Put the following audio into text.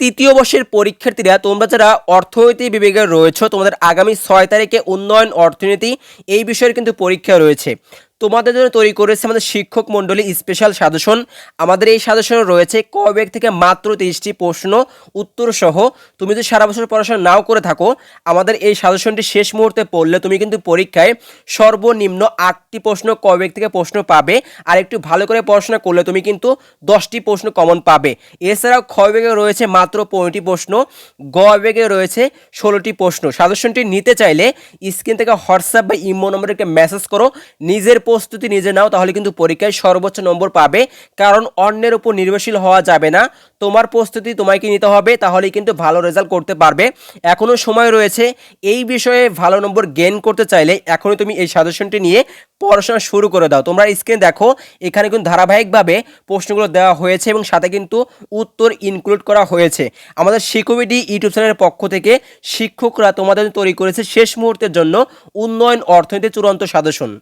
তৃতীয় বর্ষের পরীক্ষার্থীরা তোমরা যারা অর্থনীতি বিভাগে রয়েছে তোমাদের আগামী ৬ তারিখে উন্নয়ন অর্থনীতি এই বিষয়ের কিন্তু পরীক্ষা রয়েছে। তোমাদের জন্য তৈরি করেছে আমাদের শিক্ষক মণ্ডলী স্পেশাল সাজেশন। আমাদের এই সাজেশনে রয়েছে ক বিভাগ থেকে মাত্র ৩০টি প্রশ্ন উত্তর সহ। তুমি যদি সারা বছর পড়াশোনা নাও করে থাকো, আমাদের এই সাজেশনটি শেষ মুহূর্তে পড়লে তুমি কিন্তু পরীক্ষায় সর্বনিম্ন ৮টি প্রশ্ন ক বিভাগ থেকে প্রশ্ন পাবে। আর একটু ভালো করে পড়াশোনা করলে তুমি কিন্তু 10টি প্রশ্ন কমন পাবে। এছাড়াও খ বিভাগে রয়েছে মাত্র 15টি প্রশ্ন, গ বিভাগে রয়েছে 16টি প্রশ্ন। সাজেশনটি নিতে চাইলে স্ক্রিন থেকে হোয়াটসঅ্যাপ বা ইমো নম্বরে একটা মেসেজ করো, নিজের প্রস্তুতি নিজে নাও, তাহলে কিন্তু পরীক্ষায় সর্বোচ্চ নম্বর পাবে। কারণ অন্যের উপর নির্ভরশীল হওয়া যাবে না, তোমার প্রস্তুতি তোমাকে নিতে হবে, তাহলেই কিন্তু ভালো রেজাল্ট করতে পারবে। এখনও সময় রয়েছে। এই বিষয়ে ভালো নম্বর গেইন করতে চাইলে এখনই তুমি এই সাজেশনটি নিয়ে পড়াশোনা শুরু করে দাও। তোমরা স্ক্রিনে দেখো, এখানে কিন্তু ধারাবাহিকভাবে প্রশ্নগুলো দেওয়া হয়েছে এবং সাথে কিন্তু উত্তর ইনক্লুড করা হয়েছে। আমাদের শিক্ষাবিডি ইউটিউব চ্যানেলের পক্ষ থেকে শিক্ষকরা তোমাদের তৈরি করেছে শেষ মুহূর্তের জন্য উন্নয়ন অর্থনীতি চূড়ান্ত সাজেশন।